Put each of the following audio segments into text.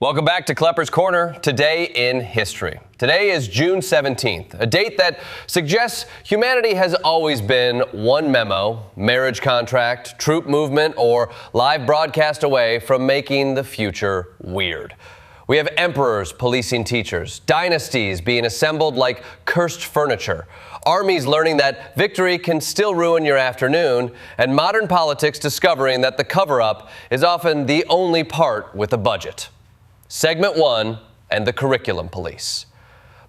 Welcome back to Klepper's Corner. Today in history. Today is June 17th, a date that suggests humanity has always been one memo, marriage contract, troop movement, or live broadcast away from making the future weird. We have emperors policing teachers, dynasties being assembled like cursed furniture, armies learning that victory can still ruin your afternoon, and modern politics discovering that the cover-up is often the only part with a budget. Segment 1 and the curriculum police.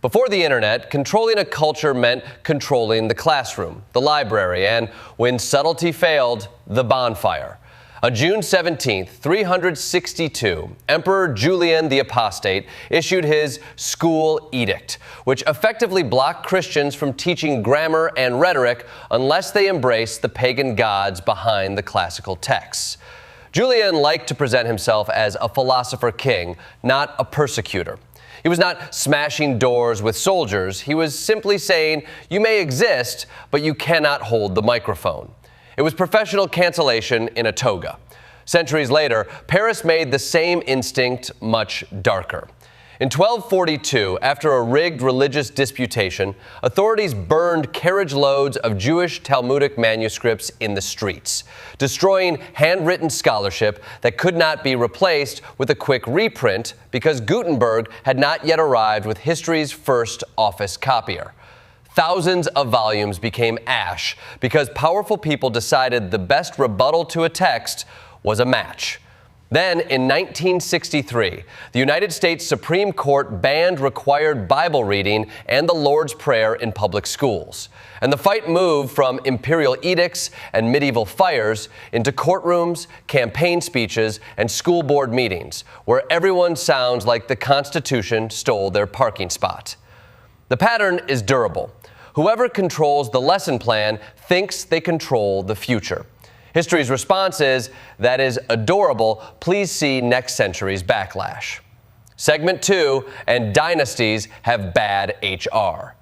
Before the internet, controlling a culture meant controlling the classroom, the library, and when subtlety failed, the bonfire. On June 17, 362, Emperor Julian the Apostate issued his school edict, which effectively blocked Christians from teaching grammar and rhetoric unless they embraced the pagan gods behind the classical texts. Julian liked to present himself as a philosopher king, not a persecutor. He was not smashing doors with soldiers. He was simply saying, you may exist, but you cannot hold the microphone. It was professional cancellation in a toga. Centuries later, Paris made the same instinct much darker. In 1242, after a rigged religious disputation, authorities burned carriage loads of Jewish Talmudic manuscripts in the streets, destroying handwritten scholarship that could not be replaced with a quick reprint because Gutenberg had not yet arrived with history's first office copier. Thousands of volumes became ash because powerful people decided the best rebuttal to a text was a match. Then, in 1963, the United States Supreme Court banned required Bible reading and the Lord's Prayer in public schools. And the fight moved from imperial edicts and medieval fires into courtrooms, campaign speeches, and school board meetings, where everyone sounds like the Constitution stole their parking spot. The pattern is durable. Whoever controls the lesson plan thinks they control the future. History's response is, that is adorable. Please see next century's backlash. Segment 2, and dynasties have bad HR.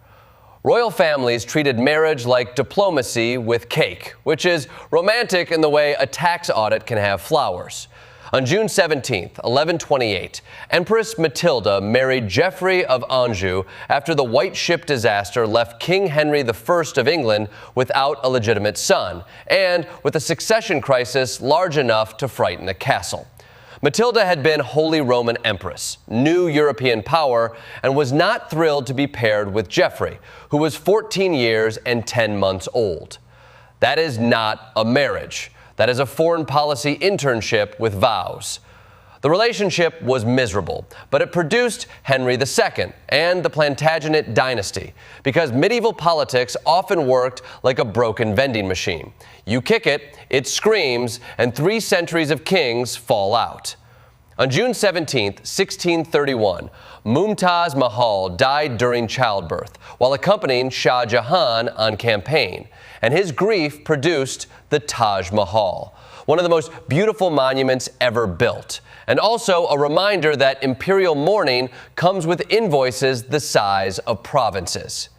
Royal families treated marriage like diplomacy with cake, which is romantic in the way a tax audit can have flowers. On June 17, 1128, Empress Matilda married Geoffrey of Anjou after the White Ship disaster left King Henry I of England without a legitimate son, and with a succession crisis large enough to frighten a castle. Matilda had been Holy Roman Empress, new European power, and was not thrilled to be paired with Geoffrey, who was 14 years and 10 months old. That is not a marriage. That is a foreign policy internship with vows. The relationship was miserable, but it produced Henry II and the Plantagenet dynasty, because medieval politics often worked like a broken vending machine. You kick it, it screams, and 3 centuries of kings fall out. On June 17, 1631, Mumtaz Mahal died during childbirth while accompanying Shah Jahan on campaign, and his grief produced the Taj Mahal, one of the most beautiful monuments ever built, and also a reminder that imperial mourning comes with invoices the size of provinces.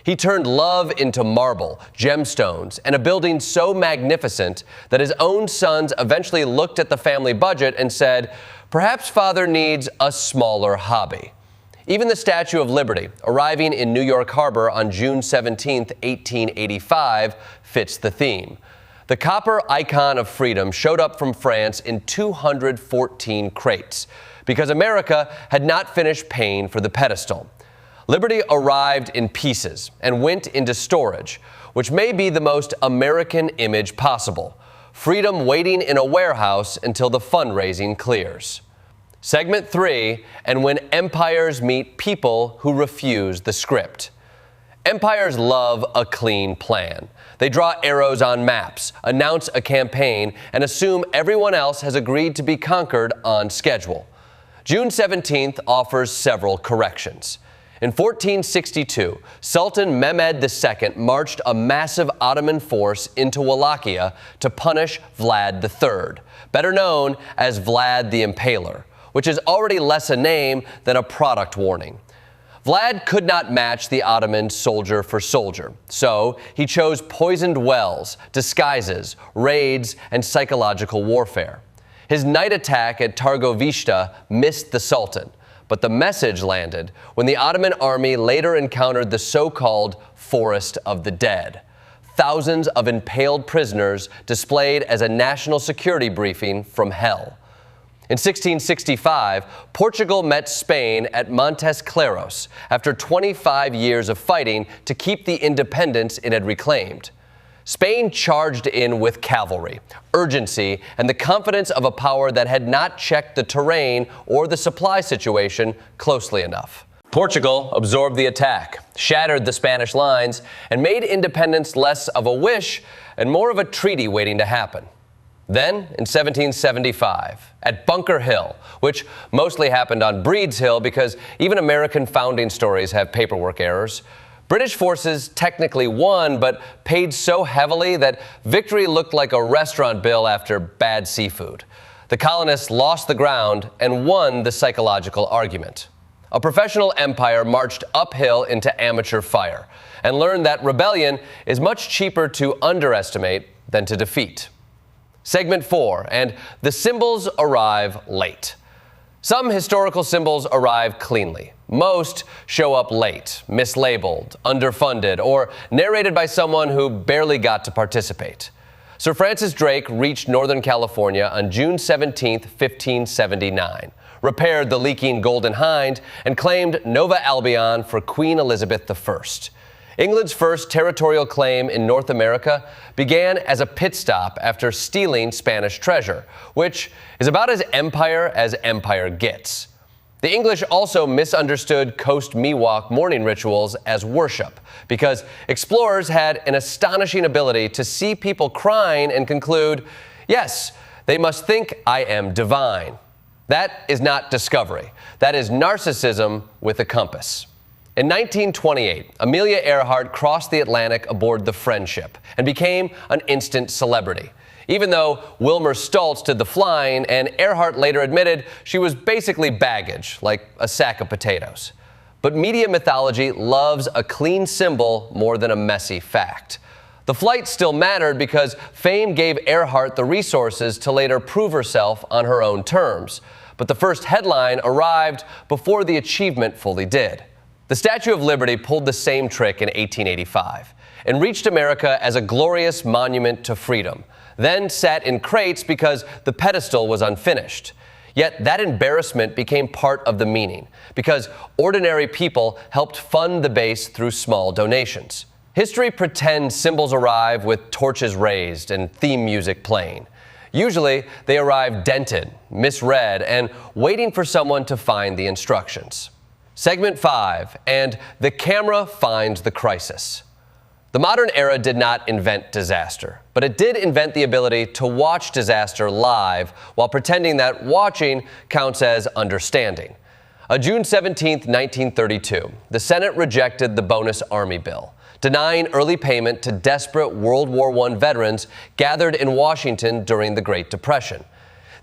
He turned love into marble, gemstones, and a building so magnificent that his own sons eventually looked at the family budget and said, perhaps father needs a smaller hobby. Even the Statue of Liberty, arriving in New York Harbor on June 17, 1885, fits the theme. The copper icon of freedom showed up from France in 214 crates because America had not finished paying for the pedestal. Liberty arrived in pieces and went into storage, which may be the most American image possible. Freedom waiting in a warehouse until the fundraising clears. Segment 3, and when empires meet people who refuse the script. Empires love a clean plan. They draw arrows on maps, announce a campaign, and assume everyone else has agreed to be conquered on schedule. June 17th offers several corrections. In 1462, Sultan Mehmed II marched a massive Ottoman force into Wallachia to punish Vlad III, better known as Vlad the Impaler, which is already less a name than a product warning. Vlad could not match the Ottoman soldier for soldier, so he chose poisoned wells, disguises, raids, and psychological warfare. His night attack at Targovishta missed the Sultan, but the message landed when the Ottoman army later encountered the so-called Forest of the Dead. Thousands of impaled prisoners displayed as a national security briefing from hell. In 1665, Portugal met Spain at Montes Claros after 25 years of fighting to keep the independence it had reclaimed. Spain charged in with cavalry, urgency, and the confidence of a power that had not checked the terrain or the supply situation closely enough. Portugal absorbed the attack, shattered the Spanish lines, and made independence less of a wish and more of a treaty waiting to happen. Then, in 1775, at Bunker Hill, which mostly happened on Breed's Hill because even American founding stories have paperwork errors, British forces technically won, but paid so heavily that victory looked like a restaurant bill after bad seafood. The colonists lost the ground and won the psychological argument. A professional empire marched uphill into amateur fire and learned that rebellion is much cheaper to underestimate than to defeat. Segment 4, and the symbols arrive late. Some historical symbols arrive cleanly. Most show up late, mislabeled, underfunded, or narrated by someone who barely got to participate. Sir Francis Drake reached Northern California on June 17, 1579, repaired the leaking Golden Hind, and claimed Nova Albion for Queen Elizabeth I. England's first territorial claim in North America began as a pit stop after stealing Spanish treasure, which is about as empire gets. The English also misunderstood Coast Miwok morning rituals as worship because explorers had an astonishing ability to see people crying and conclude, yes, they must think I am divine. That is not discovery. That is narcissism with a compass. In 1928, Amelia Earhart crossed the Atlantic aboard the Friendship and became an instant celebrity. Even though Wilmer Stoltz did the flying, and Earhart later admitted she was basically baggage, like a sack of potatoes. But media mythology loves a clean symbol more than a messy fact. The flight still mattered because fame gave Earhart the resources to later prove herself on her own terms. But the first headline arrived before the achievement fully did. The Statue of Liberty pulled the same trick in 1885 and reached America as a glorious monument to freedom, then sat in crates because the pedestal was unfinished. Yet that embarrassment became part of the meaning because ordinary people helped fund the base through small donations. History pretends symbols arrive with torches raised and theme music playing. Usually, they arrive dented, misread, and waiting for someone to find the instructions. Segment 5, and the camera finds the crisis. The modern era did not invent disaster, but it did invent the ability to watch disaster live while pretending that watching counts as understanding. On June 17, 1932, the Senate rejected the bonus Army bill, denying early payment to desperate World War I veterans gathered in Washington during the Great Depression.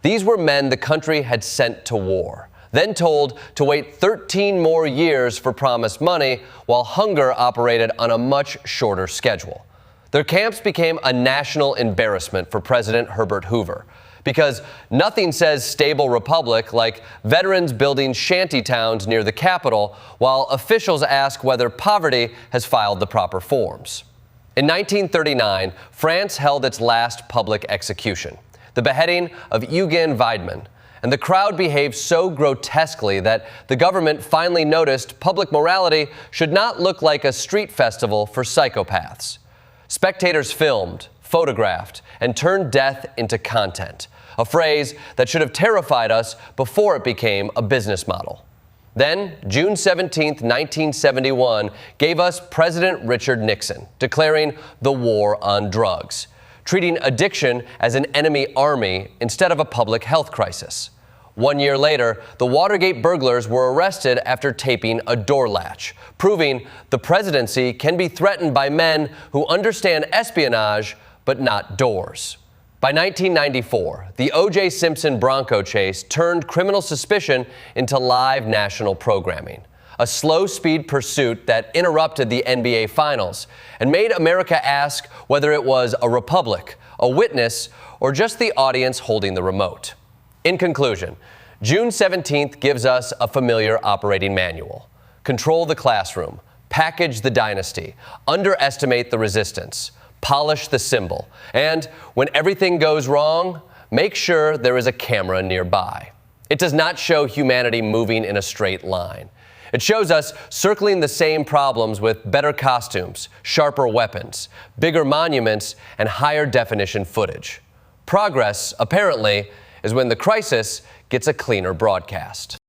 These were men the country had sent to war, then told to wait 13 more years for promised money while hunger operated on a much shorter schedule. Their camps became a national embarrassment for President Herbert Hoover because nothing says stable republic like veterans building shanty towns near the Capitol while officials ask whether poverty has filed the proper forms. In 1939, France held its last public execution, the beheading of Eugen Weidmann, and the crowd behaved so grotesquely that the government finally noticed public morality should not look like a street festival for psychopaths. Spectators filmed, photographed, and turned death into content, a phrase that should have terrified us before it became a business model. Then, June 17, 1971, gave us President Richard Nixon, declaring the war on drugs, treating addiction as an enemy army instead of a public health crisis. 1 year later, the Watergate burglars were arrested after taping a door latch, proving the presidency can be threatened by men who understand espionage but not doors. By 1994, the O.J. Simpson Bronco chase turned criminal suspicion into live national programming, a slow-speed pursuit that interrupted the NBA Finals and made America ask whether it was a republic, a witness, or just the audience holding the remote. In conclusion, June 17th gives us a familiar operating manual. Control the classroom, package the dynasty, underestimate the resistance, polish the symbol, and when everything goes wrong, make sure there is a camera nearby. It does not show humanity moving in a straight line. It shows us circling the same problems with better costumes, sharper weapons, bigger monuments, and higher definition footage. Progress, apparently, is when the crisis gets a cleaner broadcast.